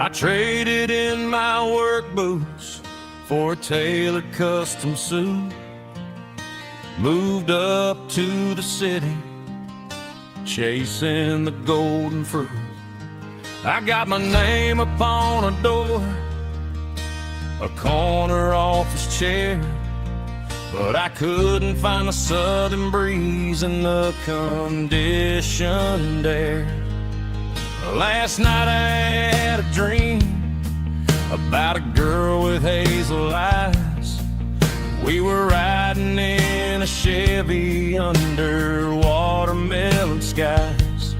I traded in my work boots for a tailored custom suit. Moved up to the city, chasing the golden fruit. I got my name upon a door, a corner office chair, but I couldn't find the southern breeze in the conditioned air. Last night I had a dream about a girl with hazel eyes. We were riding in a Chevy under watermelon skies.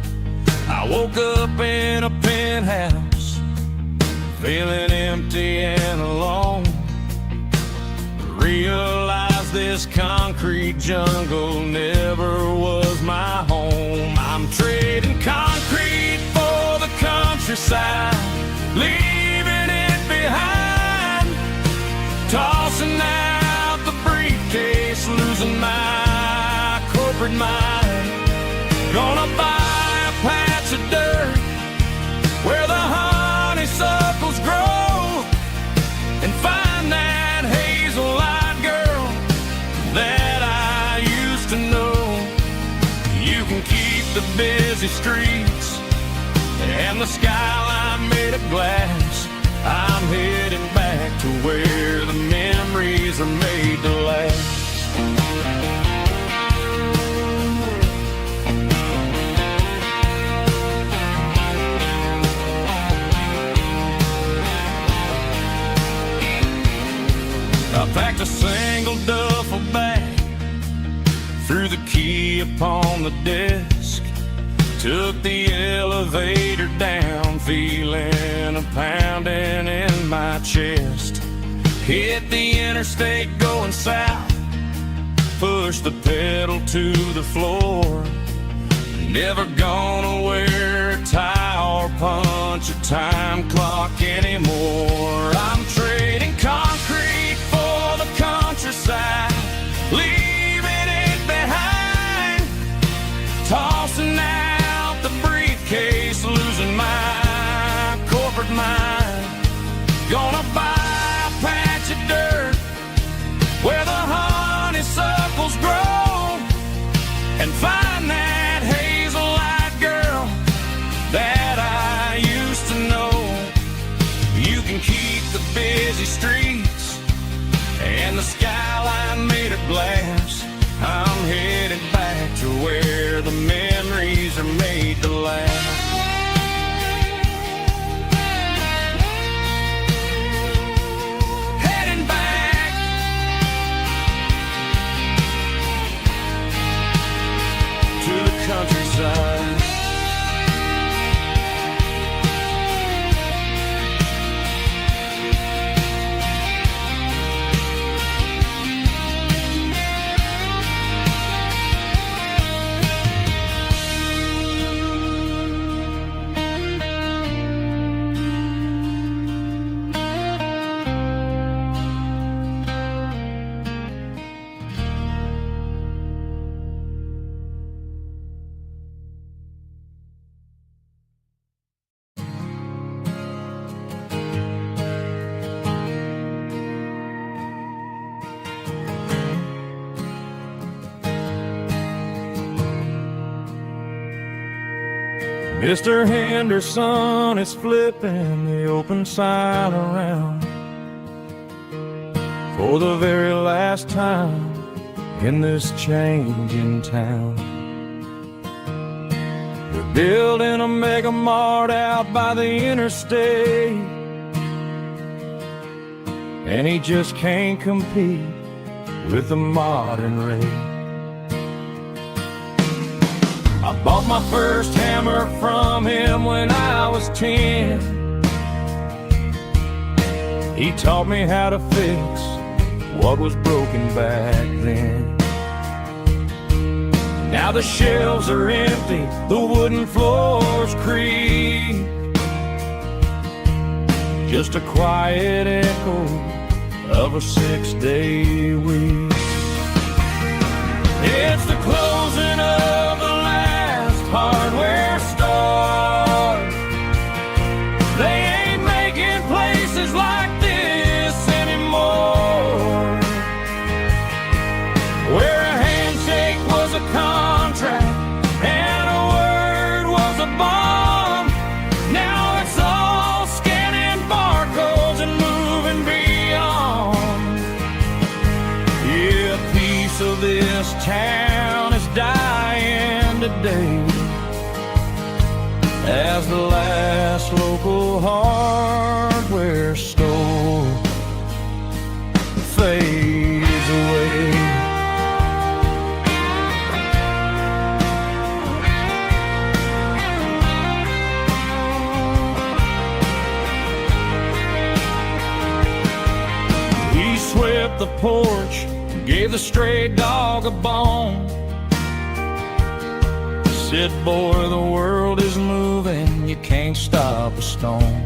I woke up in a penthouse, feeling empty and alone. Realized this concrete jungle never was my home. I'm trading concrete for the countryside, leaving it behind, tossing out the briefcase, losing my corporate mind. Gonna buy a patch of dirt where the honeysuckles grow and find that hazel-eyed girl that I used to know. You can keep the busy streets and the skyline made of glass. I'm heading back to where the memories are made to last. I packed a single duffel bag, threw the key upon the desk, took the elevator down, feeling a pounding in my chest. Hit the interstate going south, pushed the pedal to the floor. Never gonna wear a tie or punch a time clock anymore. I'm trading concrete for the countryside, leaving it behind, tossing out the briefcase, losing my corporate mind. Gonna buy a patch of dirt where the honeysuckles grow and find that hazel-eyed girl that I used to know. You can keep the busy streets and the skyline made of glass. I'm headed back to where the memories are made to last. Heading back to the countryside. Mr. Henderson is flipping the open sign around for the very last time in this changing town. They're building a mega mart out by the interstate, and he just can't compete with the modern rate. I bought my first hammer from him when I was 10. He taught me how to fix what was broken back then. Now the shelves are empty, the wooden floors creak, just a quiet echo of a 6-day week. It's the closing of the last hardware store. They ain't of this town is dying today as the last local hardware store fades away. He swept the porch, gave the stray dog a bone. Said, boy, the world is moving, you can't stop a stone.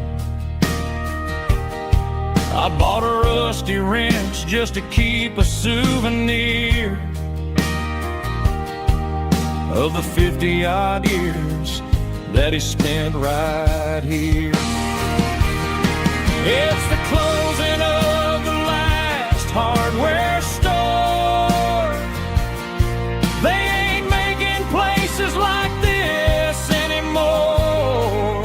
I bought a rusty wrench just to keep a souvenir of the 50-odd years that he spent right here. It's the closing of the last hardware store. They ain't making places like this anymore,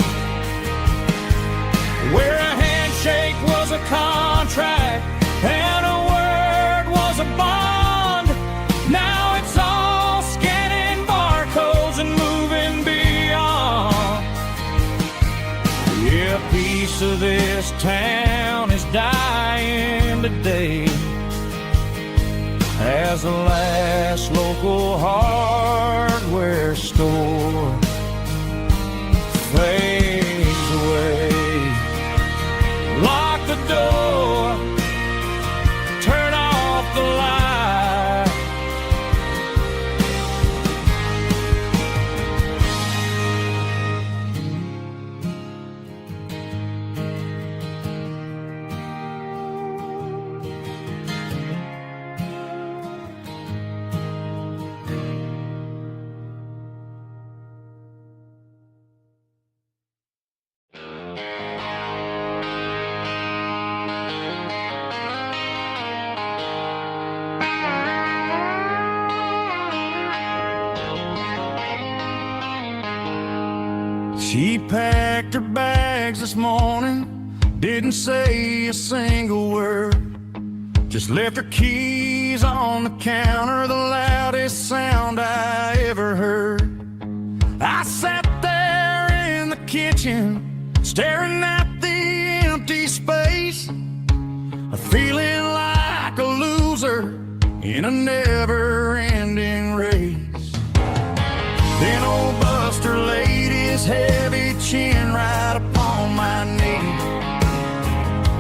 where a handshake was a contract and a word was a bond. Now it's all scanning barcodes and moving beyond. Yeah, a piece of this town is dying today as the last local hardware store fades away. Lock the door, turn off the light. She packed her bags this morning, didn't say a single word, just left her keys on the counter, the loudest sound I ever heard. I sat there in the kitchen, staring at the empty space, feeling like a loser in a never-ending race. Then old Buster laid his heavy chin right upon my knee,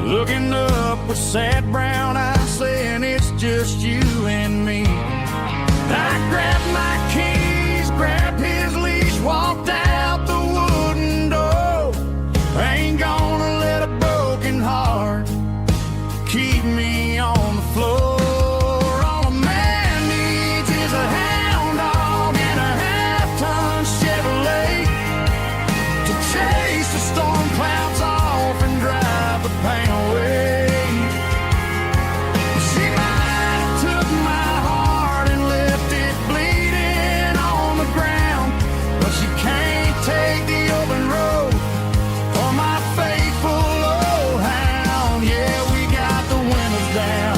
looking up with sad brown eyes, saying it's just you and me. I grabbed my keys, grabbed his leash, walked out the wooden door. I ain't gonna let a broken heart keep me on the floor. All a man needs is a hound dog and a half-ton Chevrolet to chase the storm clouds off and drive the pain away. She might have took my heart and left it bleeding on the ground, but she can't take the open road for my faithful old hound. Yeah, we got the windows down,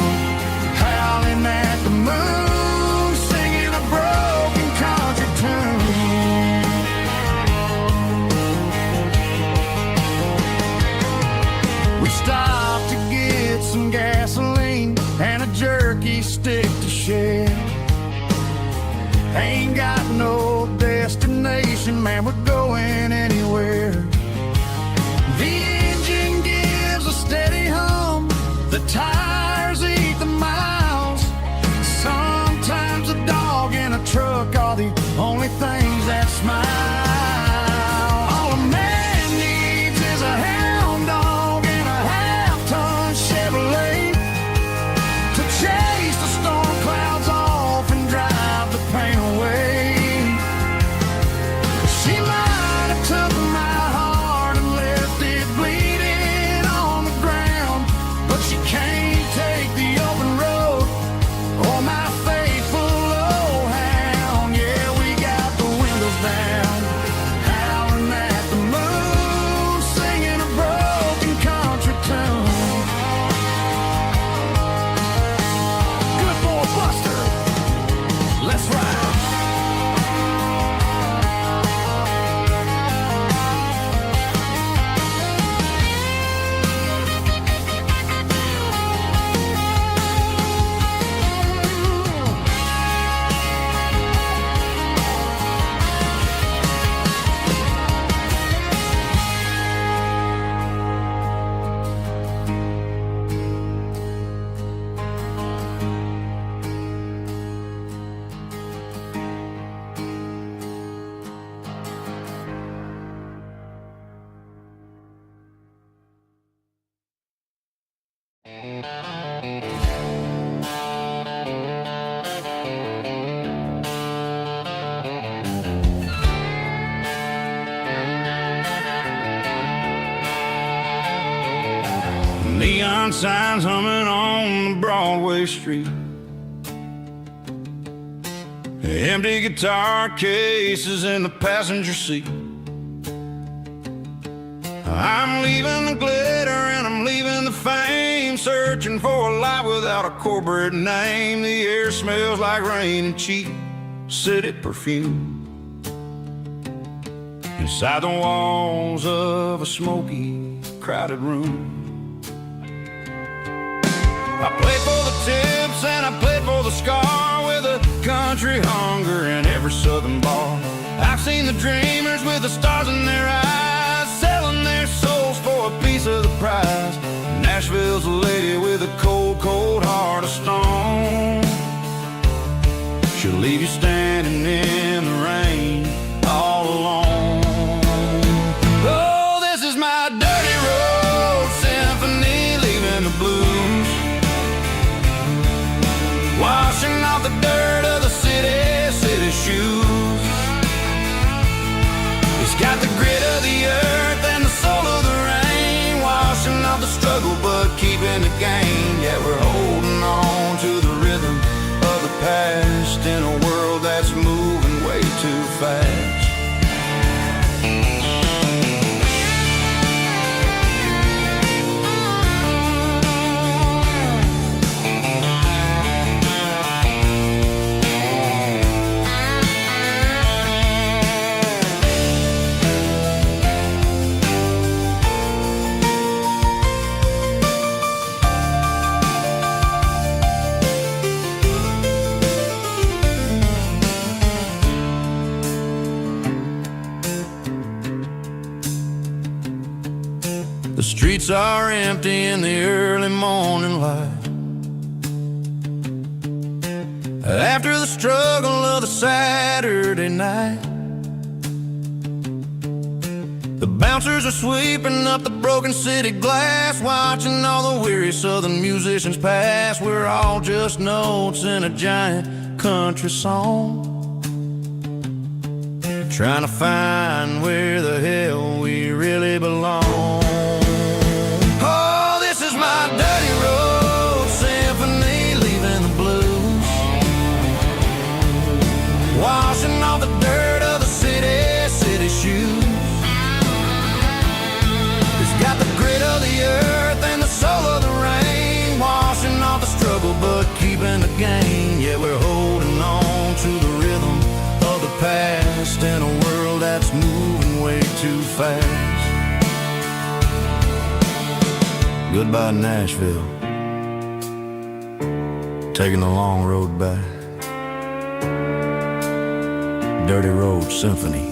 howling at the moon, singing a broken country tune. We stopped to get some gasoline and a jerky stick to share. Ain't got no destination, man, we're going anywhere. The engine gives a steady hum, the tires eat the miles. Sometimes a dog and a truck are the only things that smile. All a man needs is a hound dog and a half-ton Chevrolet to chase the storm clouds off and drive the pain away. She might neon signs humming on the Broadway street. Empty guitar cases in the passenger seat. I'm leaving the glitter and I'm leaving the fame, searching for a life without a corporate name. The air smells like rain and cheap city perfume. Inside the walls of a smoky, crowded room. I played for the tips and I played for the scar, with a country hunger in every southern bar. I've seen the dreamers with the stars in their eyes, selling their souls for a piece of the prize. Nashville's a lady with a cold, cold heart of stone. She'll leave you standing in the rain all alone. Oh, this is my dirty road symphony, leaving the blues, washing off the dirt of the city shoes. It's got the grit of the earth and the soul of the rain, washing off the struggle but keeping the gain. Yeah, we're holding on to the rhythm of the past in a world that's moving way too fast. The streets are empty in the early morning light, after the struggle of the Saturday night. The bouncers are sweeping up the broken city glass, watching all the weary southern musicians pass. We're all just notes in a giant country song, trying to find where the hell we really belong. My dirty road symphony, leaving the blues, washing off the dirt of the city shoes. It's got the grit of the earth and the soul of the rain, washing off the struggle but keeping the gain. Yeah, we're holding on to the rhythm of the past in a world that's moving way too fast. Goodbye, Nashville, taking the long road back. Dirty Road Symphony.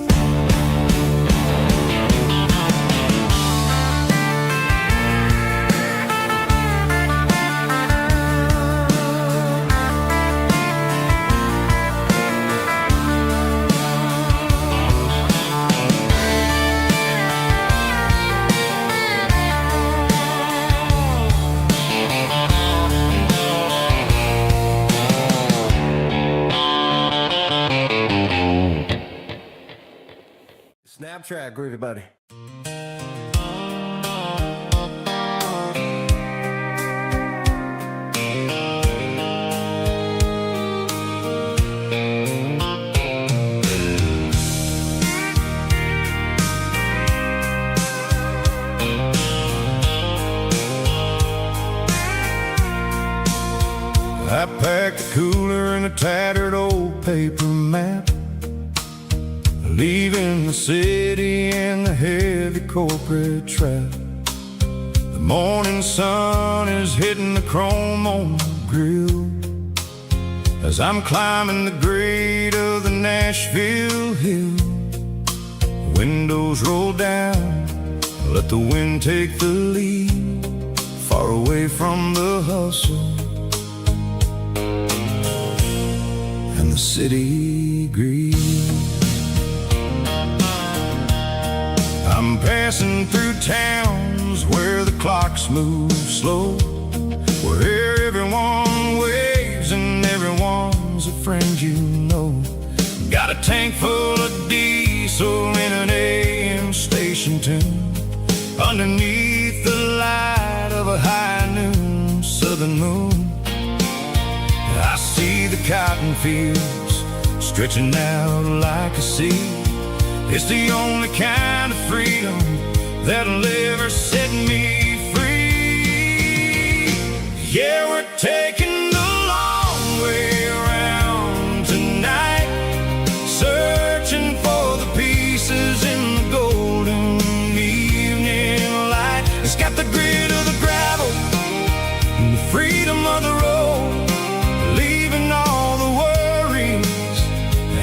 Snap track, groovy buddy. I packed the cooler in a tattered old paper map, leaving the city in the heavy corporate trap. The morning sun is hitting the chrome on the grill as I'm climbing the grade of the Nashville hill. The windows roll down, let the wind take the lead, far away from the hustle and the city greed. I'm passing through towns where the clocks move slow, where everyone waves and everyone's a friend you know. Got a tank full of diesel in an AM station tune, underneath the light of a high southern moon. I see the cotton fields stretching out like a sea. It's the only kind of freedom that'll ever set me free. Yeah, we're taking the long way around tonight, searching for the pieces in the golden evening light. It's got the grit of the gravel and the freedom of the road, leaving all the worries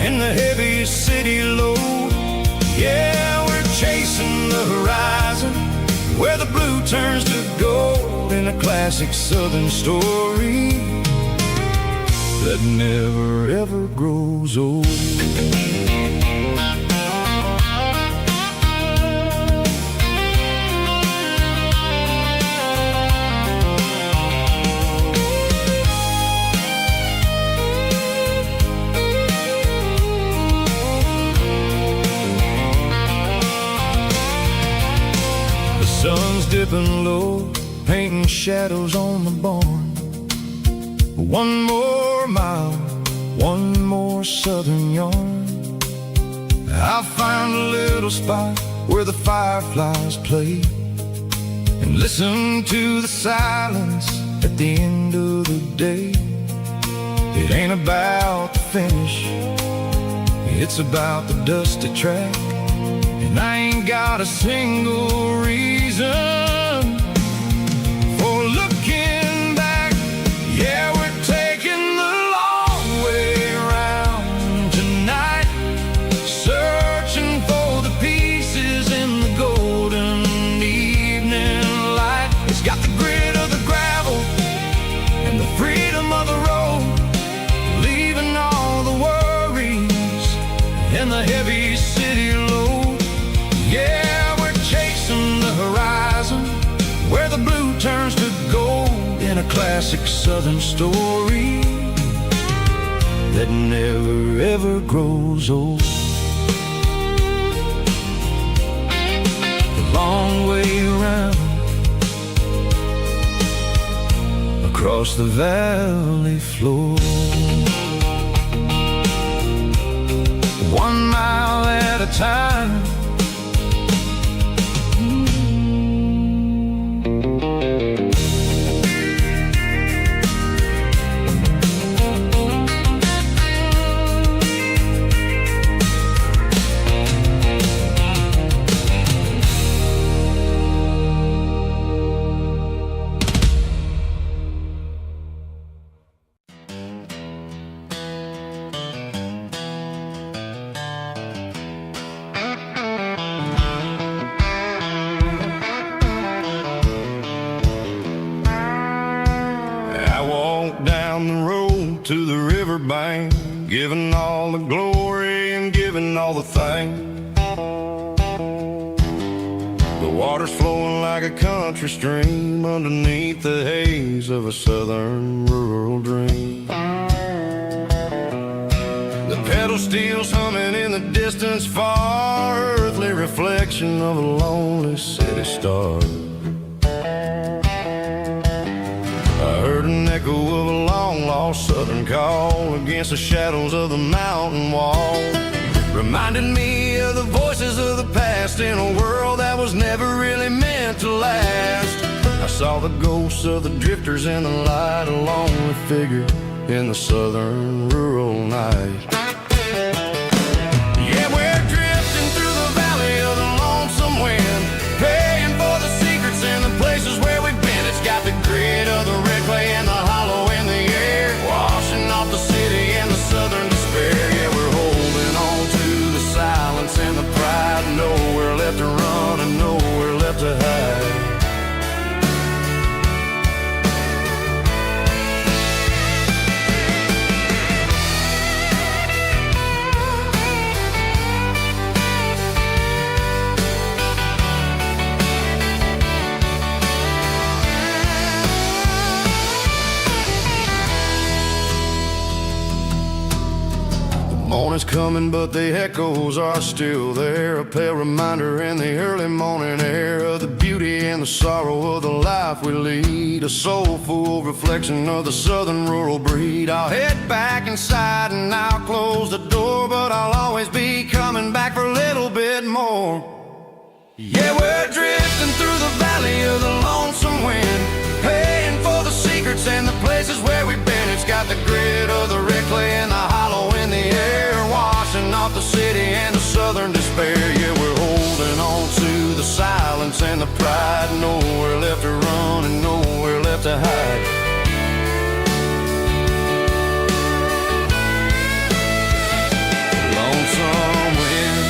and the heavy city load. Yeah, we're chasing the horizon where the blue turns to gold, in a classic southern story that never ever grows old. Sun's dipping low, painting shadows on the barn. One more mile, one more southern yarn. I'll find a little spot where the fireflies play and listen to the silence at the end of the day. It ain't about the finish, it's about the dusty track. And I ain't got a single reason for looking back. Yeah, we're taking the long way around tonight, searching for the pieces in the golden evening light. It's got the grit of the gravel and the freedom of the road, leaving all the worries and the heavy city load. Yeah, we're chasing the horizon where the blue turns to gold, in a classic southern story that never ever grows old. The long way around across the valley floor, 1 mile at a time. Down the road to the riverbank, giving all the glory and giving all the thanks. The water's flowing like a country stream underneath the haze of a southern rural dream. The pedal steel's humming in the distance far, earthly reflection of a lonely city star. I heard an echo of a long-lost southern call against the shadows of the mountain wall, reminding me of the voices of the past in a world that was never really meant to last. I saw the ghosts of the drifters in the light, a lonely figure in the southern rural night. Yeah, we're drifting through the valley of the lonesome wind, paying for the secrets and the places where we've been. It's got the grit of the red clay and the hollow in the air, washing off the city and the southern despair. Yeah, we're holding on to the silence and the pride, nowhere left to run and nowhere left to hide. Morning's coming, but the echoes are still there. A pale reminder in the early morning air of the beauty and the sorrow of the life we lead. A soulful reflection of the southern rural breed. I'll head back inside and I'll close the door, but I'll always be coming back for a little bit more. Yeah, we're drifting through the valley of the lonesome wind, paying for the secrets and the places where we've been. It's got the grit of the red clay and the hollow in the air, washing off the city and the southern despair. Yeah, we're holding on to the silence and the pride. Nowhere left to run and nowhere left to hide. Lonesome wind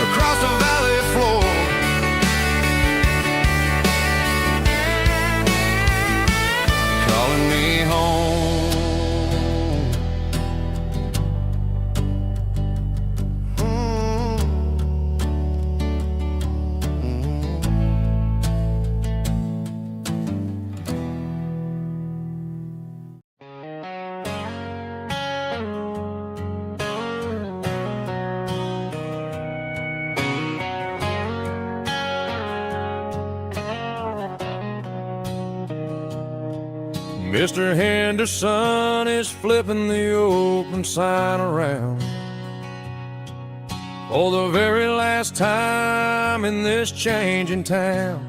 across the valley floor, calling me home. Mr. Henderson is flipping the open sign around for the very last time in this changing town.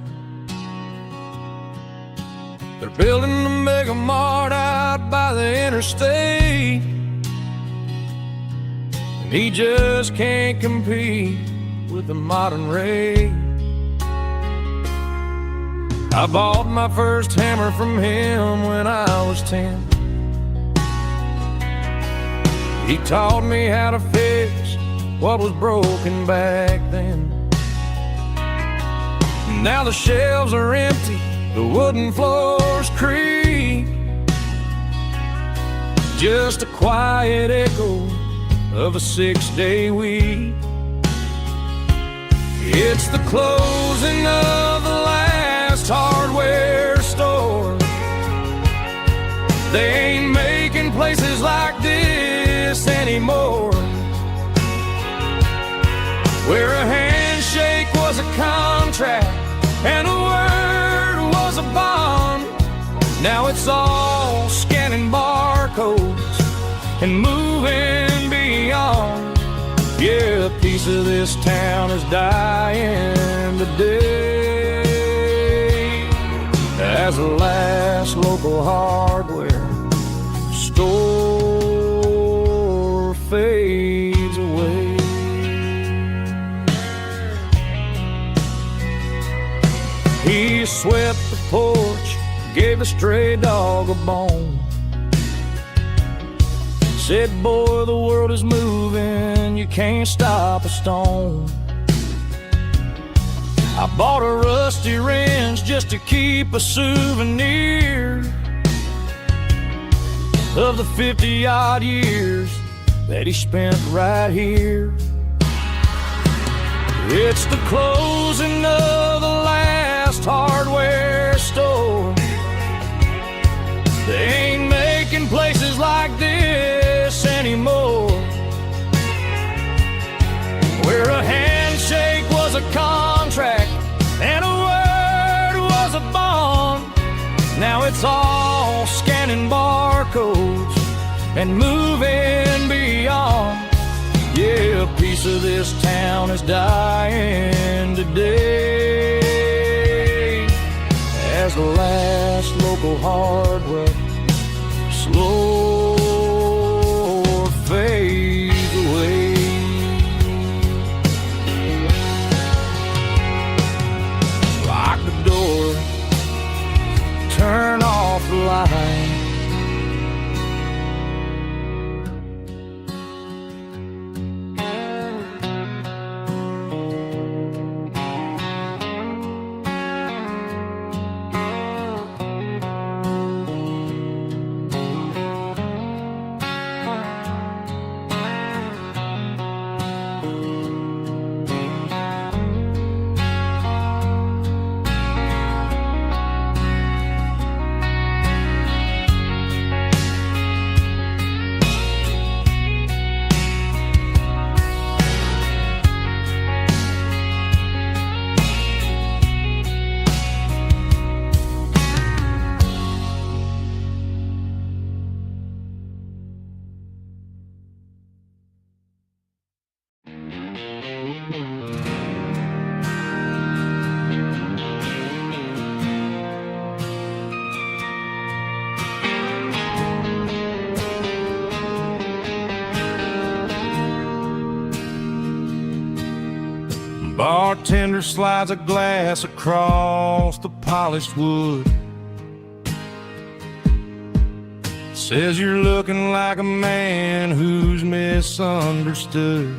They're building a mega mart out by the interstate, and he just can't compete with the modern rate. I bought my first hammer from him when I was 10. He taught me how to fix what was broken back then. Now the shelves are empty, the wooden floors creak, just a quiet echo of a 6-day week. It's the closing of the last hardware store. They ain't making places like this anymore, where a handshake was a contract and a word was a bond. Now it's all scanning barcodes and moving beyond. Yeah, a piece of this town is dying today as the last local hardware store fades away. He swept the porch, gave a stray dog a bone, said, boy, the world is moving, you can't stop a stone. I bought a rusty wrench just to keep a souvenir of the 50-odd years that he spent right here. It's the closing of the last hardware store. They ain't making places like this anymore, where a handshake was a contract and a word was a bond. Now it's all scanning barcodes and moving beyond. Yeah, a piece of this town is dying today as the last local hardware slow fades away. Lock the door, turn off the light. bartender slides a glass across the polished wood. Says you're looking like a man who's misunderstood.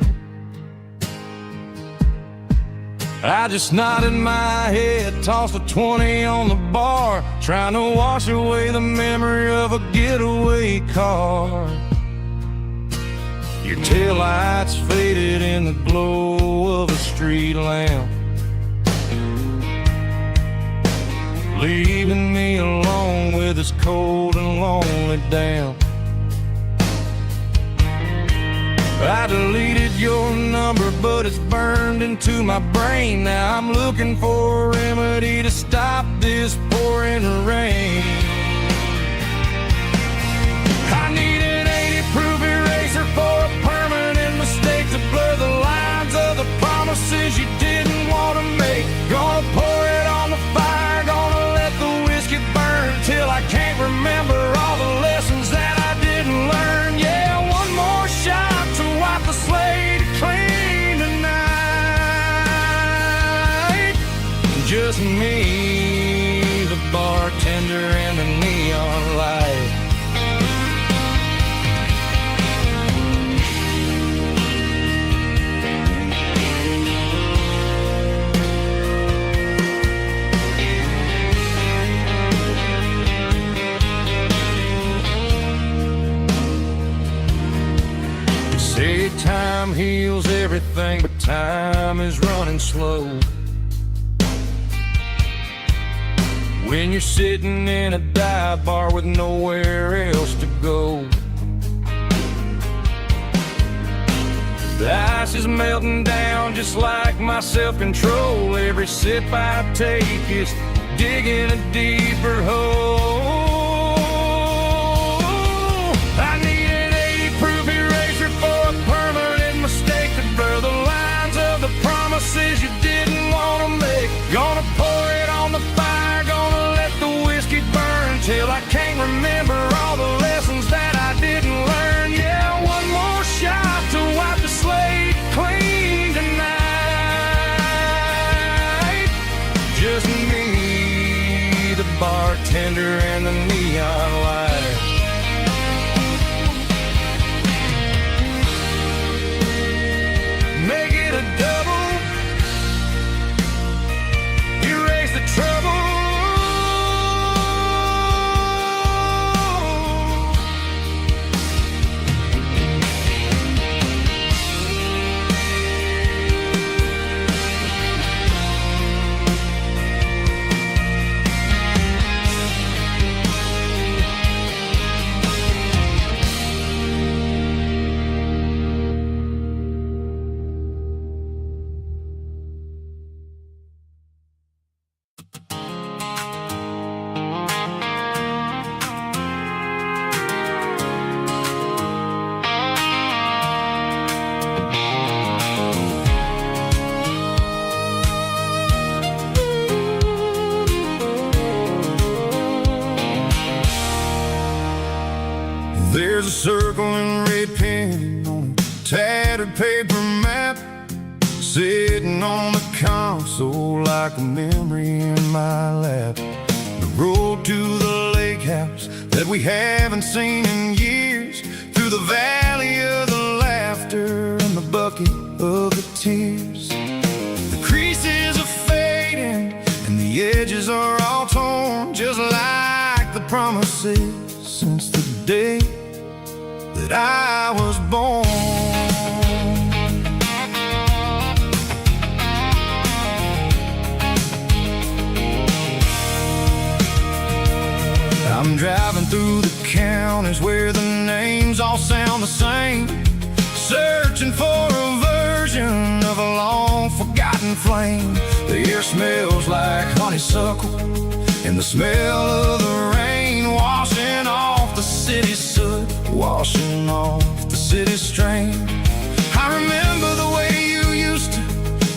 I just nodded my head, tossed a 20 on the bar, trying to wash away the memory of a getaway car. Your taillights faded in the glow of a street lamp, leaving me alone with this cold and lonely damp. I deleted your number, but it's burned into my brain. Now I'm looking for a remedy to stop this pouring rain. I need an 80-proof eraser for a permanent mistake to blur the lines of the promises you didn't want to make. Gonna pour it on the fire, gonna let the whiskey burn till I can't remember all the lessons that I didn't learn. Yeah, one more shot to wipe the slate clean tonight. Just me, the bartender, and the neon light. Say time heals everything, but time is running slow. When you're sitting in a dive bar with nowhere else to go, the ice is melting down just like my self-control. Every sip I take is digging a deeper hole. I need an 80-proof eraser for a permanent mistake to blur the lines of the promises you didn't want to make. Gonna pour it on the fire, gonna let the whiskey burn till I can't remember all the lessons that I didn't learn. Yeah, one more shot to wipe the slate clean tonight. Just me, the bartender, and the neon light. Make it a double, erase the trouble. There's a circle and red pen on a tattered paper map, sitting on the console like a memory in my lap. The road to the lake house that we haven't seen in years, through the valley of the laughter and the bucket of the tears. The creases are fading and the edges are all torn, just like the promises since the day that I was born. I'm driving through the counties where the names all sound the same, searching for a version of a long-forgotten flame. The air smells like honeysuckle, and the smell of the rain washing off the city's soot, washing off the city's strain. I remember the way you used to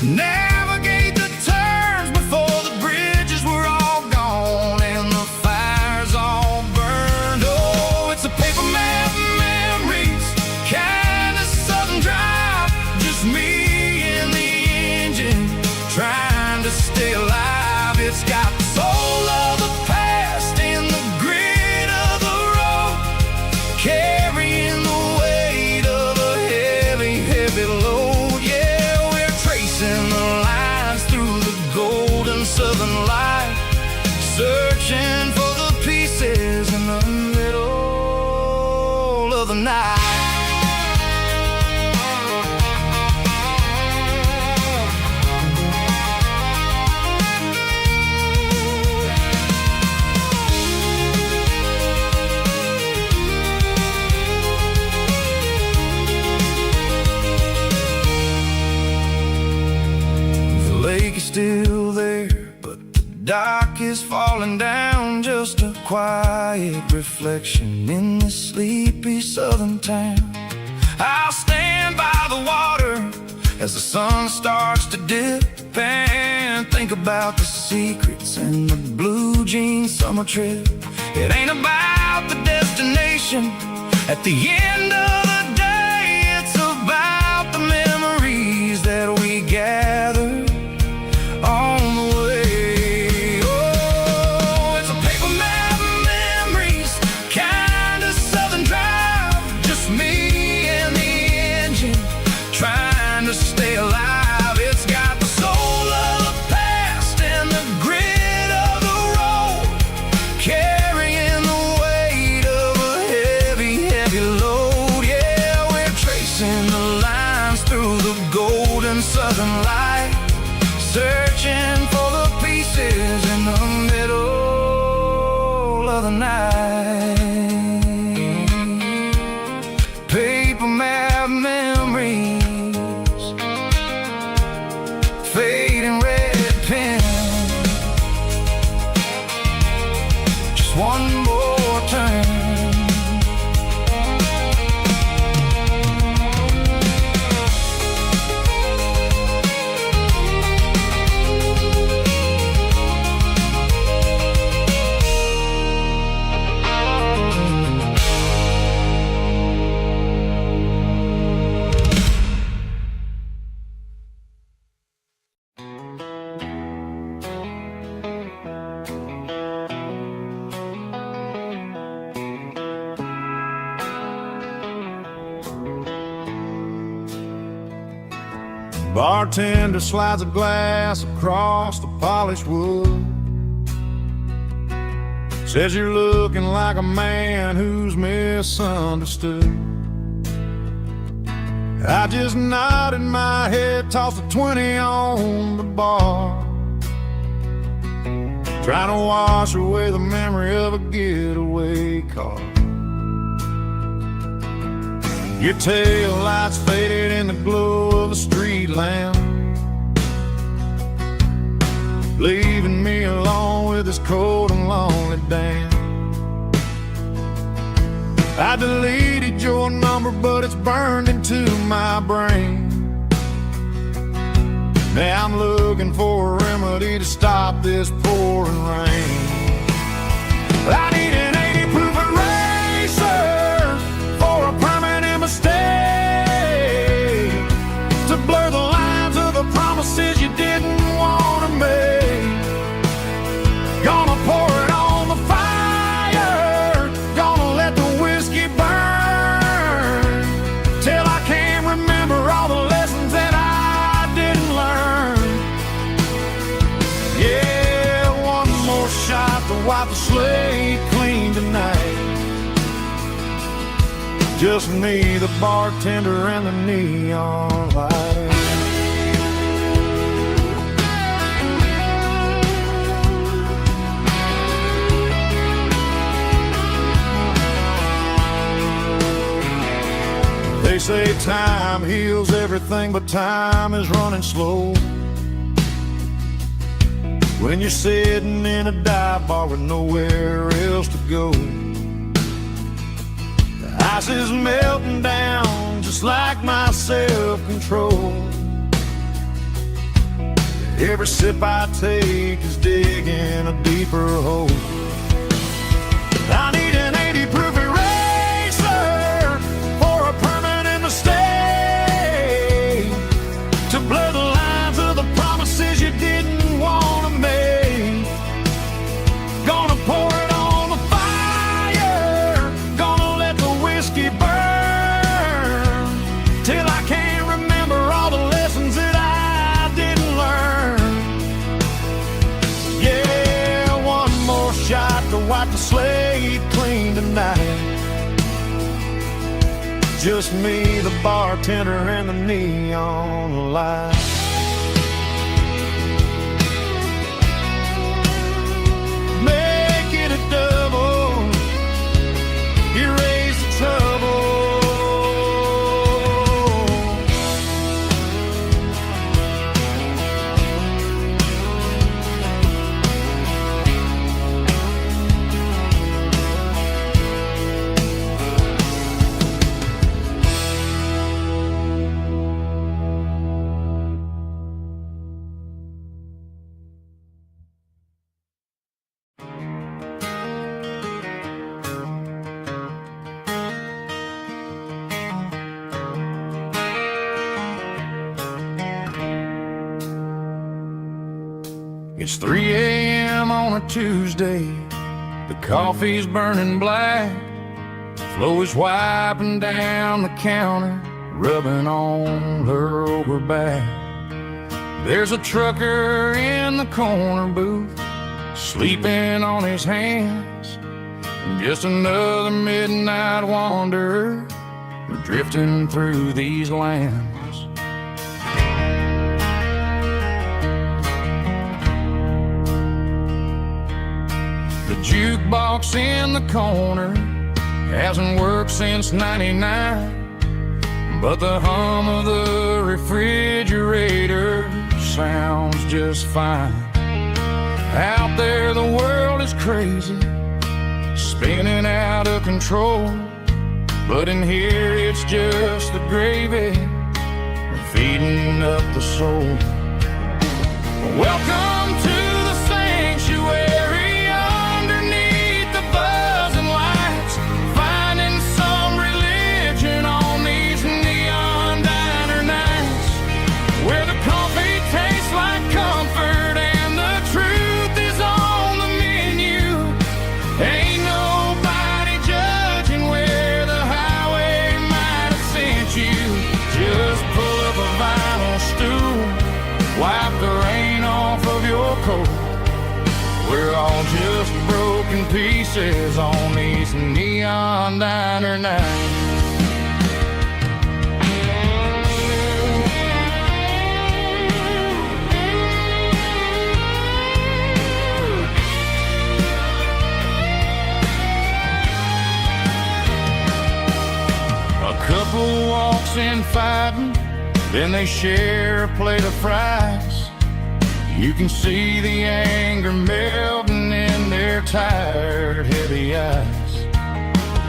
navigate the turns before the bridges were all gone and the fires all burned. Oh, it's a paper map memories, kind of southern drive, just me and the engine the night. The lake is still there, but the dock is falling down. Just a quiet reflection in this sleepy southern town. I'll stand by the water as the sun starts to dip and think about the secrets and the blue jean summer trip. It ain't about the destination at the end of the day. It's about the memories that we gather on the way. Oh, it's a paper map of memories, kind of southern drive. Just me and the engine trying to stay alive. It's got the soul of the past and the grit of the road, carrying the weight of a heavy, heavy load. Yeah, we're tracing the lines through the golden southern light, searching for the pieces in the middle of the night. Paper map memories, fading red pen. Just one more turn. Bartender slides a glass across the polished wood. Says you're looking like a man who's misunderstood. I just nodded my head, tossed a 20 on the bar, trying to wash away the memory of a getaway car. Your tail lights faded in the glow of a street lamp, leaving me alone with this cold and lonely damn. I deleted your number, but it's burned into my brain. Now I'm looking for a remedy to stop this pouring rain. I need an 80 proof eraser for a permanent mistake, to blur the lines of the promises you didn't want to make. Gonna pour it on the fire, gonna let the whiskey burn, till I can't remember all the lessons that I didn't learn. Yeah, one more shot to wipe the slate clean tonight. Just me, the bartender, and the neon light. They say time heals everything, but time is running slow when you're sitting in a dive bar with nowhere else to go. The ice is melting down just like my self-control. Every sip I take is digging a deeper hole. I need an 80 proof eraser for a permanent mistake, to blur the lines of the promises you didn't want to make. Gonna pour it on the fire, gonna let the whiskey burn, till I can't remember all the lessons that I didn't learn. Yeah, one more shot to wipe the slate clean tonight. Just me, the bartender, and the neon light. Make it a double, erase the trouble. It's 3 a.m. on a Tuesday. The coffee's burning black. Flo is wiping down the counter, rubbing on her over back. There's a trucker in the corner booth, sleeping on his hands. Just another midnight wanderer, drifting through these lands. The jukebox in the corner hasn't worked since '99, but the hum of the refrigerator sounds just fine. Out there the world is crazy, spinning out of control, but in here it's just the gravy feeding up the soul. Welcome to the sanctuary underneath the buzzing lights, finding some religion on these neon diner nights, where the coffee tastes like comfort and the truth is on the menu. Ain't nobody judging where the highway might have sent you. Just pull up a vinyl stool, wipe the rain off of your coat. We're all just broken pieces on these neon diner nights. A couple walks in fighting, then they share a plate of fries. You can see the anger melting in their tired, heavy eyes.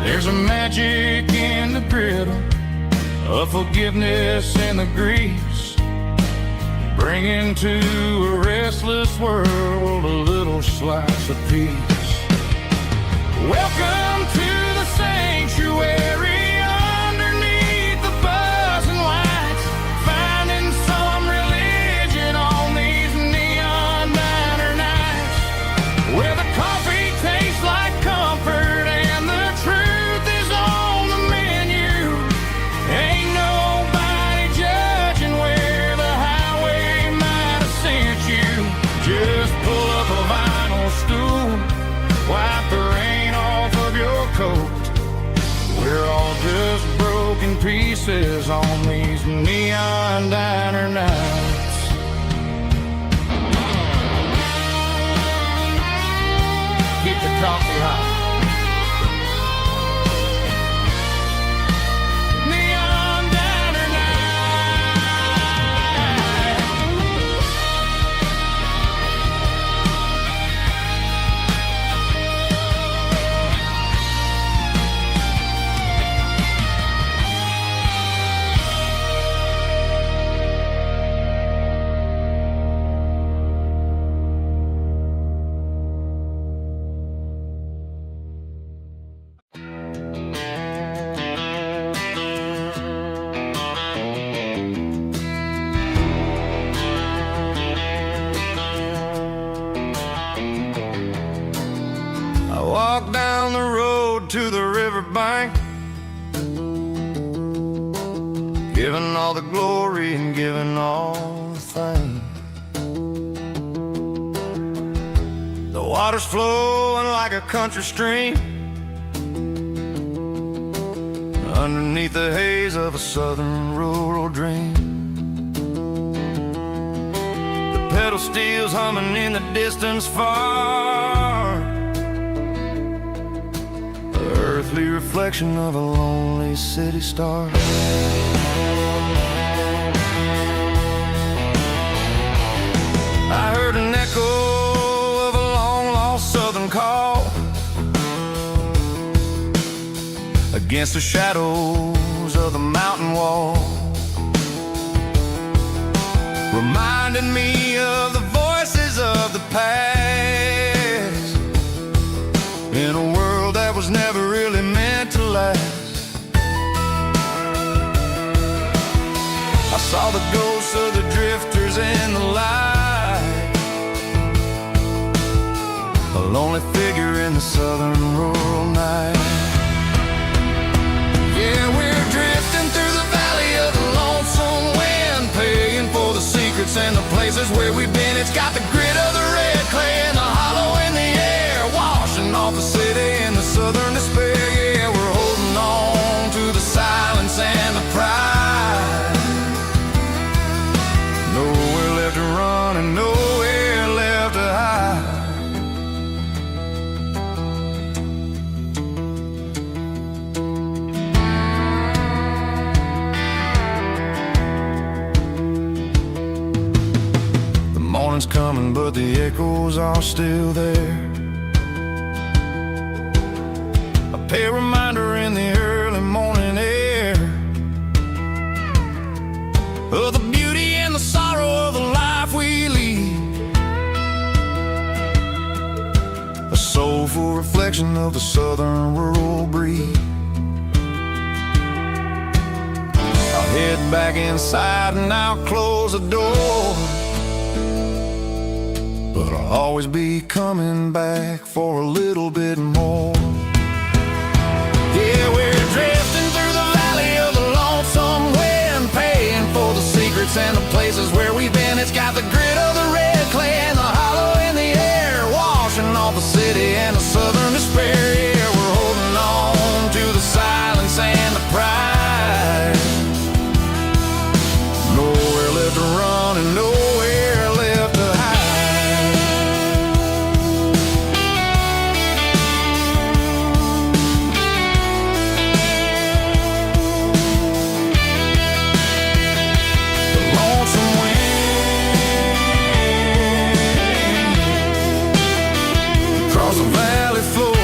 There's a magic in the griddle, a forgiveness in the grease, bringing to a restless world a little slice of peace. Welcome to the sanctuary. Where the coffee tastes like comfort and the truth is on the menu. Ain't nobody judging where the highway might have sent you. Just pull up a vinyl stool, wipe the rain off of your coat. We're all just broken pieces on these neon diner nights. Keep the coffee hot. Neon diner walk down the road to the riverbank, giving all the glory and giving all the thanks. The water's flowing like a country stream underneath the haze of a southern rural dream. The pedal steel's humming in the distance far, the earthly reflection of a lonely city star. I heard an echo of a long-lost southern call against the shadows of the mountain wall, reminding me of the voices of the past, in a world that was never really meant to last. I saw the ghosts of the drifters in the light, a lonely figure in the southern rural night. Yeah, we're drifting through the valley of the lonesome wind, paying for the secrets and the places where we've been. It's got the grit of the red clay and the hollow in the air, washing off the city and the southern despair. Yeah, we're holding on to the silence and the pride. Nowhere left to run and nowhere left to hide. Morning's coming, but the echoes are still there. A pale reminder in the early morning air of the beauty and the sorrow of the life we lead, a soulful reflection of the southern rural breed. I'll head back inside and I'll close the door, but I'll always be coming back for a little bit more. Yeah, we're drifting through the valley of the lonesome wind, paying for the secrets and the places where we've been. It's got the grit of the red clay and the hollow in the air, washing off the city and the southern despair. Yeah, we're holding on to the silence and the pride. Nowhere left to run and nowhere left to hide. Across the valley floor,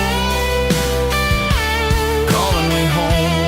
calling me home.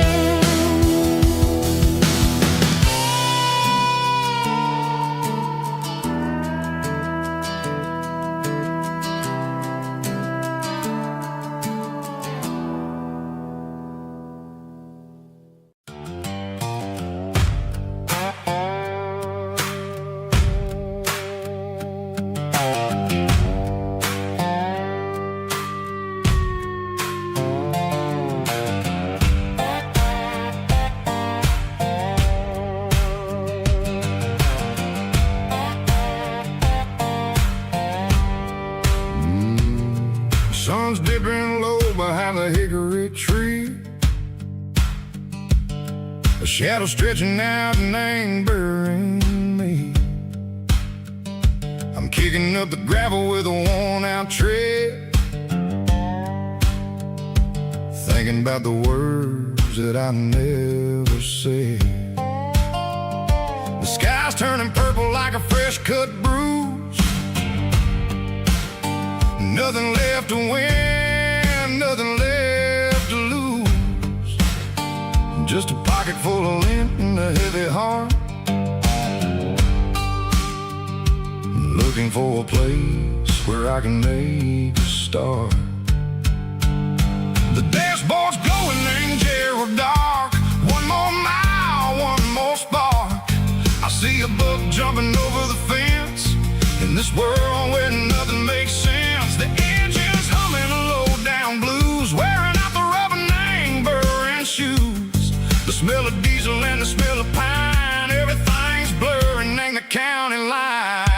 Sun's dipping low behind the hickory tree, a shadow stretching out and angering me. I'm kicking up the gravel with a worn-out tread, thinking about the words that I never said. The sky's turning purple like a fresh-cut bruise, nothing left to win, nothing left to lose, just a pocket full of lint and a heavy heart, looking for a place where I can make a start. The dashboard's glowing in Gerald dark, one more mile, one more spark. I see a buck jumping over the fence, in this world where nothing makes sense. The engine's humming a low-down blues, wearing out the rubber name, burring shoes. The smell of diesel and the smell of pine, everything's blurring in the county line.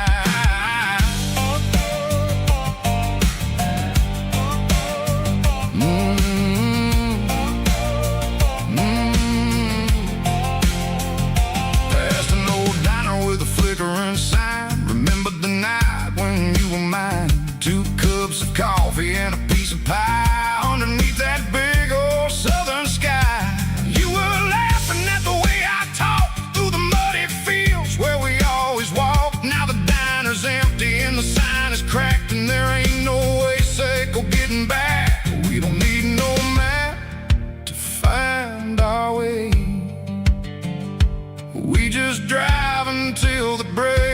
until the break